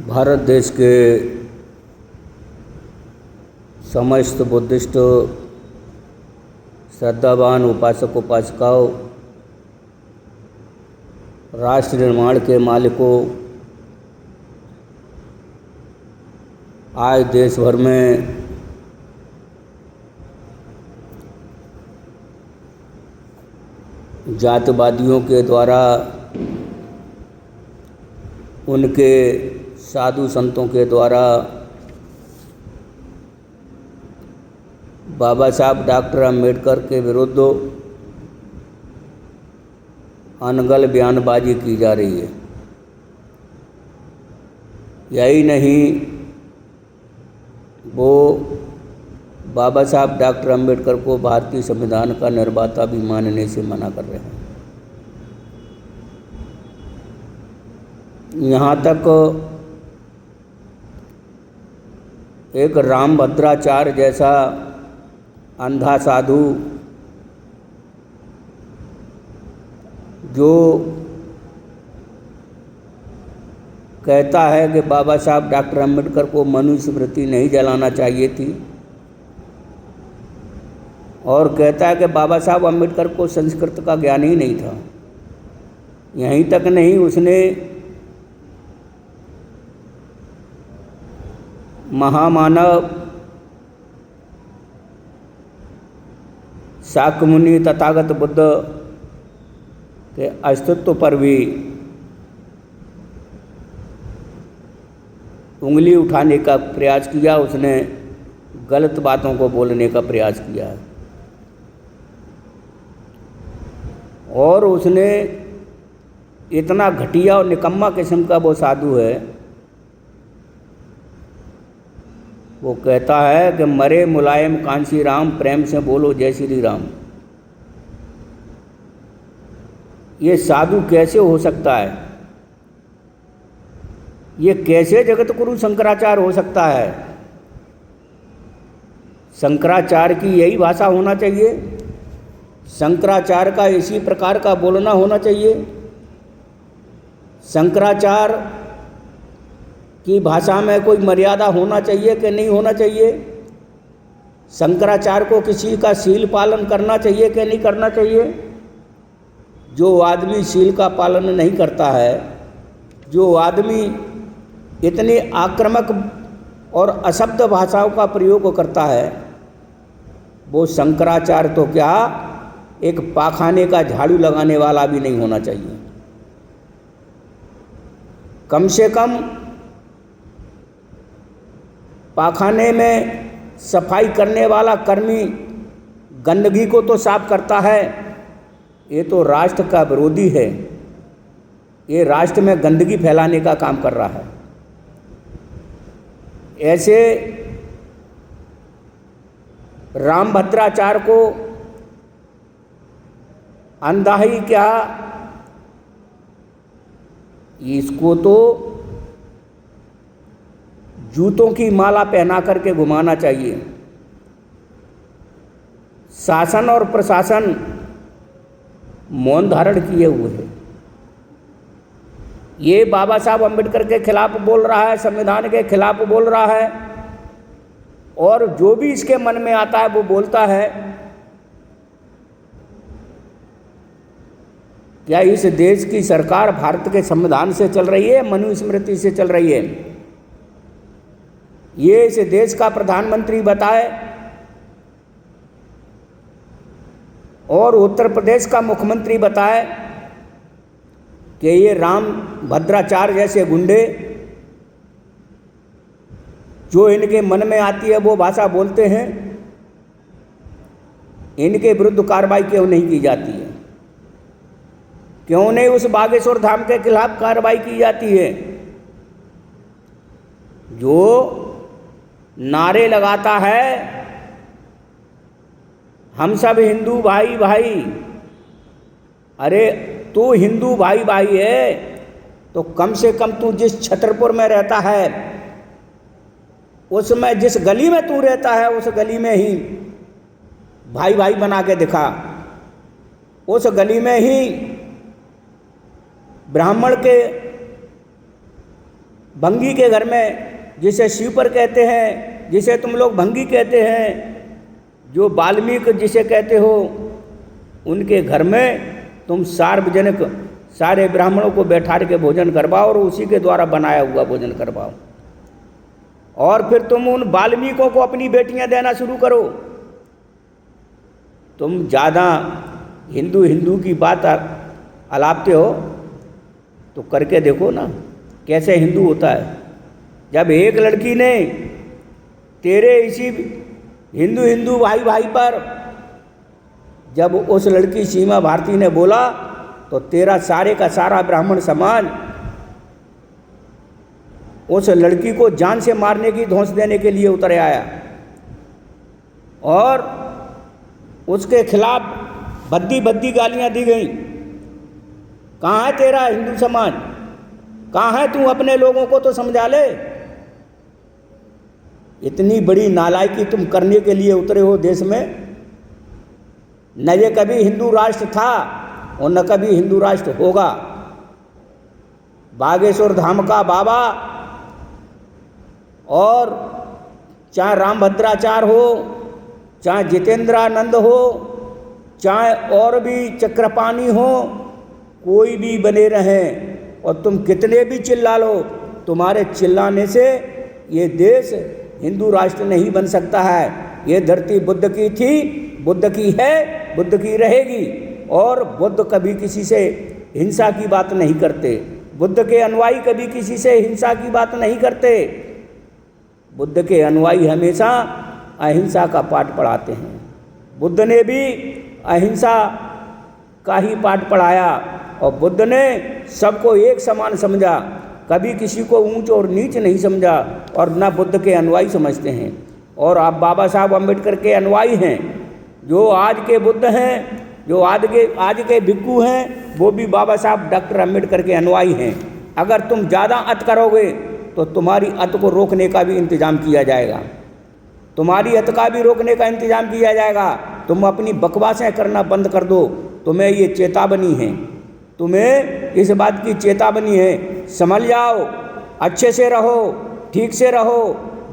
भारत देश के समस्त बुद्धिस्ट श्रद्धावान उपासक उपासिकाओं, राष्ट्र निर्माण के मालिकों, आज देश भर में जातिवादियों के द्वारा उनके साधु संतों के द्वारा बाबा साहब डॉक्टर अम्बेडकर के विरुद्ध अनगल बयानबाजी की जा रही है। यही नहीं, वो बाबा साहब डॉक्टर अम्बेडकर को भारतीय संविधान का निर्माता भी मानने से मना कर रहे हैं। यहाँ तक एक रामभद्राचार्य जैसा अंधा साधु जो कहता है कि बाबा साहब डॉक्टर अम्बेडकर को मनुस्मृति नहीं जलाना चाहिए थी, और कहता है कि बाबा साहब अम्बेडकर को संस्कृत का ज्ञान ही नहीं था। यहीं तक नहीं, उसने महामानव शाक्यमुनि तथागत बुद्ध के अस्तित्व पर भी उंगली उठाने का प्रयास किया। उसने गलत बातों को बोलने का प्रयास किया है, और उसने इतना घटिया और निकम्मा किस्म का वो साधु है, वो कहता है कि मरे मुलायम कांसी राम, प्रेम से बोलो जय श्री राम। ये साधु कैसे हो सकता है? ये कैसे जगत गुरु शंकराचार्य हो सकता है? शंकराचार्य की यही भाषा होना चाहिए, शंकराचार्य का इसी प्रकार का बोलना होना चाहिए। शंकराचार्य की भाषा में कोई मर्यादा होना चाहिए कि नहीं होना चाहिए? शंकराचार्य को किसी का शील पालन करना चाहिए कि नहीं करना चाहिए? जो आदमी शील का पालन नहीं करता है, जो आदमी इतनी आक्रामक और अशब्द भाषाओं का प्रयोग करता है, वो शंकराचार्य तो क्या, एक पाखाने का झाड़ू लगाने वाला भी नहीं होना चाहिए। कम से कम पाखाने में सफाई करने वाला कर्मी गंदगी को तो साफ करता है। ये तो राष्ट्र का विरोधी है, ये राष्ट्र में गंदगी फैलाने का काम कर रहा है। ऐसे रामभद्राचार्य को अंधा ही क्या, इसको तो जूतों की माला पहना करके घुमाना चाहिए। शासन और प्रशासन मौन धारण किए हुए है। ये बाबा साहब अम्बेडकर के खिलाफ बोल रहा है, संविधान के खिलाफ बोल रहा है, और जो भी इसके मन में आता है वो बोलता है। क्या इस देश की सरकार भारत के संविधान से चल रही है, मनुस्मृति से चल रही है? ये इस देश का प्रधानमंत्री बताए, और उत्तर प्रदेश का मुख्यमंत्री बताए कि ये रामभद्राचार्य जैसे गुंडे जो इनके मन में आती है वो भाषा बोलते हैं, इनके विरुद्ध कार्रवाई क्यों नहीं की जाती है? क्यों नहीं उस बागेश्वर धाम के खिलाफ कार्रवाई की जाती है जो नारे लगाता है हम सब हिंदू भाई भाई? अरे तू हिंदू भाई भाई है तो कम से कम तू जिस छतरपुर में रहता है, उसमें जिस गली में तू रहता है, उस गली में ही भाई भाई बना के दिखा। उस गली में ही ब्राह्मण के भंगी के घर में, जिसे स्वीपर कहते हैं, जिसे तुम लोग भंगी कहते हैं, जो वाल्मीकि जिसे कहते हो, उनके घर में तुम सार्वजनिक सारे ब्राह्मणों को बैठा के भोजन करवाओ और उसी के द्वारा बनाया हुआ भोजन करवाओ। और फिर तुम उन वाल्मीकियों को अपनी बेटियां देना शुरू करो। तुम ज़्यादा हिंदू हिंदू की बात अलापते हो तो करके देखो ना कैसे हिंदू होता है। जब एक लड़की ने तेरे इसी हिंदू हिंदू भाई भाई पर जब उस लड़की सीमा भारती ने बोला तो तेरा सारे का सारा ब्राह्मण समाज उस लड़की को जान से मारने की धौंस देने के लिए उतर आया और उसके खिलाफ भद्दी भद्दी गालियां दी गई। कहाँ है तेरा हिंदू समाज? कहाँ है? तू अपने लोगों को तो समझा ले। इतनी बड़ी नालायकी तुम करने के लिए उतरे हो देश में। न ये कभी हिंदू राष्ट्र था और न कभी हिंदू राष्ट्र होगा। बागेश्वर धाम का बाबा और चाहे रामभद्राचार्य हो, चाहे जितेंद्रानंद हो, चाहे और भी चक्रपाणी हो, कोई भी बने रहें और तुम कितने भी चिल्ला लो, तुम्हारे चिल्लाने से ये देश हिंदू राष्ट्र नहीं बन सकता है। ये धरती बुद्ध की थी, बुद्ध की है, बुद्ध की रहेगी। और बुद्ध कभी किसी से हिंसा की बात नहीं करते। बुद्ध के अनुयायी कभी किसी से हिंसा की बात नहीं करते। बुद्ध के अनुयायी हमेशा अहिंसा का पाठ पढ़ाते हैं। बुद्ध ने भी अहिंसा का ही पाठ पढ़ाया और बुद्ध ने सबको एक समान समझा, कभी किसी को ऊंच और नीच नहीं समझा और न बुद्ध के अनुयायी समझते हैं। और आप बाबा साहब अम्बेडकर के अनुयायी हैं। जो आज के बुद्ध हैं, जो आज के भिक्खु हैं, वो भी बाबा साहब डॉक्टर अम्बेडकर के अनुयायी हैं। अगर तुम ज़्यादा अत करोगे तो तुम्हारी अत को रोकने का भी इंतज़ाम किया जाएगा। तुम्हारी अत का भी रोकने का इंतज़ाम किया जाएगा। तुम अपनी बकवासें करना बंद कर दो। तुम्हें ये चेतावनी है, तुम्हें इस बात की चेतावनी है। संभल जाओ, अच्छे से रहो, ठीक से रहो,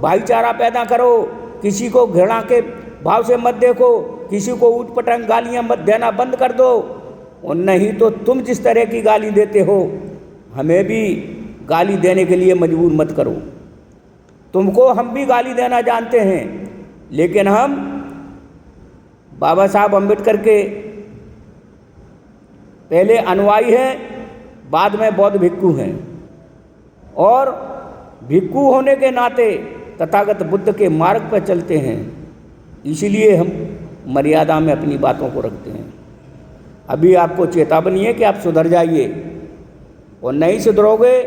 भाईचारा पैदा करो, किसी को घृणा के भाव से मत देखो, किसी को ऊटपटांग गालियाँ मत देना बंद कर दो। और नहीं तो तुम जिस तरह की गाली देते हो, हमें भी गाली देने के लिए मजबूर मत करो। तुमको हम भी गाली देना जानते हैं, लेकिन हम बाबा साहब अम्बेडकर के पहले अनुयायी हैं, बाद में बौद्ध भिक्खु हैं। और भिक्खु होने के नाते तथागत बुद्ध के मार्ग पर चलते हैं, इसलिए हम मर्यादा में अपनी बातों को रखते हैं। अभी आपको चेतावनी है कि आप सुधर जाइए, और नहीं सुधरोगे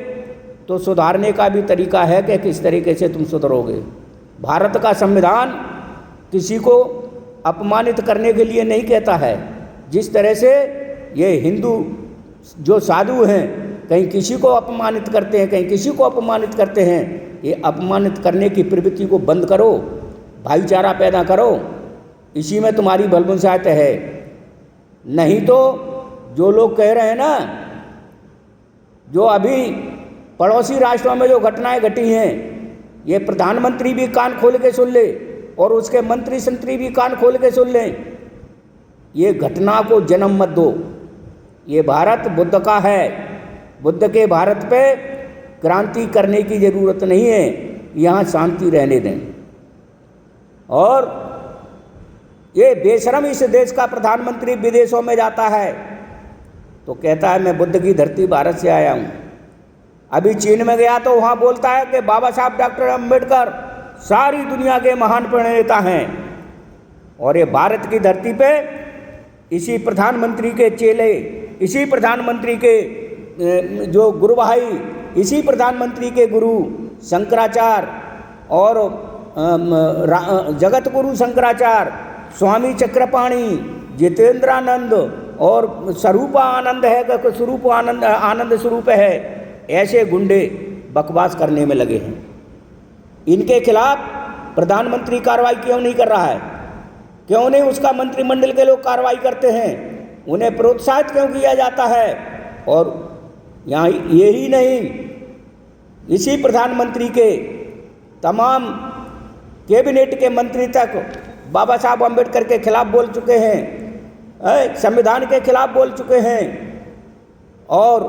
तो सुधारने का भी तरीका है कि किस तरीके से तुम सुधरोगे। भारत का संविधान किसी को अपमानित करने के लिए नहीं कहता है। जिस तरह से ये हिंदू जो साधु हैं कहीं किसी को अपमानित करते हैं, कहीं किसी को अपमानित करते हैं, ये अपमानित करने की प्रवृत्ति को बंद करो, भाईचारा पैदा करो। इसी में तुम्हारी भलबुनसाहत है। नहीं तो जो लोग कह रहे हैं ना, जो अभी पड़ोसी राष्ट्रों में जो घटनाएं घटी हैं, ये प्रधानमंत्री भी कान खोल के सुन ले और उसके मंत्री संतरी भी कान खोल के सुन लें। ये घटना को जन्म मत दो। ये भारत बुद्ध का है। बुद्ध के भारत पे क्रांति करने की ज़रूरत नहीं है, यहाँ शांति रहने दें। और ये बेशरम इस देश का प्रधानमंत्री विदेशों में जाता है तो कहता है मैं बुद्ध की धरती भारत से आया हूँ। अभी चीन में गया तो वहाँ बोलता है कि बाबा साहब डॉक्टर अम्बेडकर सारी दुनिया के महान प्रणेता हैं। और ये भारत की धरती पे इसी प्रधानमंत्री के चेले, इसी प्रधानमंत्री के जो गुरु भाई, इसी प्रधानमंत्री के गुरु शंकराचार्य और जगत गुरु शंकराचार्य, स्वामी चक्रपाणी, जितेंद्रानंद और स्वरूप आनंद है, स्वरूप आनंद स्वरूप है, ऐसे गुंडे बकवास करने में लगे हैं। इनके खिलाफ प्रधानमंत्री कार्रवाई क्यों नहीं कर रहा है? क्यों नहीं उसका मंत्रिमंडल के लोग कार्रवाई करते हैं? उन्हें प्रोत्साहित क्यों किया जाता है? और यहाँ यही नहीं, इसी प्रधानमंत्री के तमाम कैबिनेट के मंत्री तक बाबा साहब अम्बेडकर के खिलाफ बोल चुके हैं, संविधान के खिलाफ बोल चुके हैं, और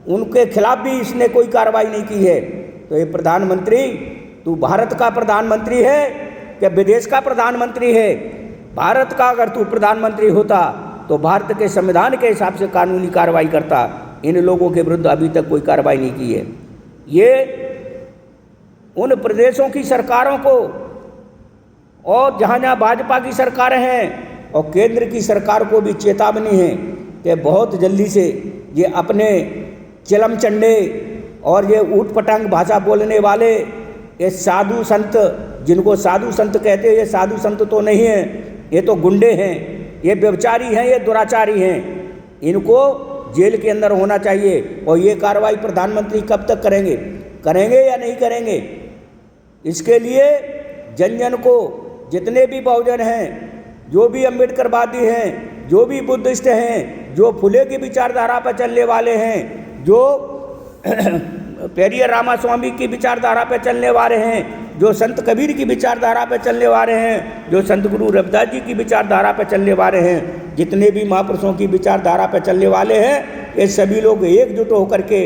उनके खिलाफ भी इसने कोई कार्रवाई नहीं की है। तो ये प्रधानमंत्री, तू भारत का प्रधानमंत्री है कि विदेश का प्रधानमंत्री है? भारत का अगर तू प्रधानमंत्री होता तो भारत के संविधान के हिसाब से कानूनी कार्रवाई करता। इन लोगों के विरुद्ध अभी तक कोई कार्रवाई नहीं की है। ये उन प्रदेशों की सरकारों को, और जहाँ जहाँ भाजपा की सरकारें हैं और केंद्र की सरकार को भी चेतावनी है कि बहुत जल्दी से ये अपने चिलम चंडे और ये ऊट पटांग भाषा बोलने वाले ये साधु संत, जिनको साधु संत कहते हैं, ये साधु संत तो नहीं हैं, ये तो गुंडे हैं, ये व्यभिचारी हैं, ये दुराचारी हैं। इनको जेल के अंदर होना चाहिए। और ये कार्रवाई प्रधानमंत्री कब तक करेंगे या नहीं करेंगे? इसके लिए जन जन को, जितने भी बहुजन हैं, जो भी अम्बेडकरवादी हैं, जो भी बुद्धिस्ट हैं, जो फुले की विचारधारा पर चलने वाले हैं, जो पेरियर रामास्वामी की विचारधारा पर चलने वाले हैं, जो संत कबीर की विचारधारा पर चलने वाले हैं, जो संत गुरु रविदास जी की विचारधारा पर चलने वाले हैं, जितने भी महापुरुषों की विचारधारा पर चलने वाले हैं, ये सभी लोग एकजुट होकर के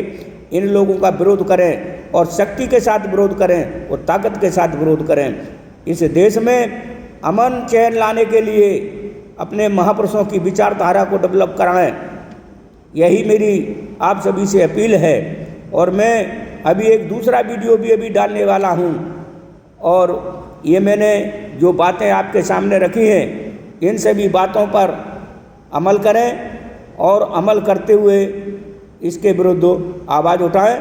इन लोगों का विरोध करें, और शक्ति के साथ विरोध करें और ताकत के साथ विरोध करें। इस देश में अमन चैन लाने के लिए अपने महापुरुषों की विचारधारा को डेवलप कराएं। यही मेरी आप सभी से अपील है। और मैं अभी एक दूसरा वीडियो भी अभी डालने वाला हूं, और ये मैंने जो बातें आपके सामने रखी हैं, इन सभी बातों पर अमल करें और अमल करते हुए इसके विरुद्ध आवाज़ उठाएं।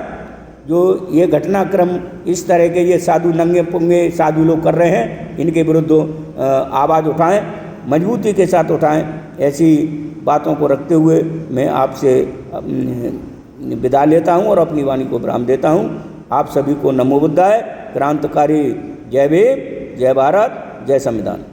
जो ये घटनाक्रम इस तरह के ये साधु नंगे पुंगे साधु लोग कर रहे हैं, इनके विरुद्ध आवाज़ उठाएं, मजबूती के साथ उठाएं। ऐसी बातों को रखते हुए मैं आपसे विदा लेता हूं और अपनी वाणी को विराम देता हूं। आप सभी को नमो बुद्धाय। क्रांतिकारी जय भीम, जय भारत, जय संविधान।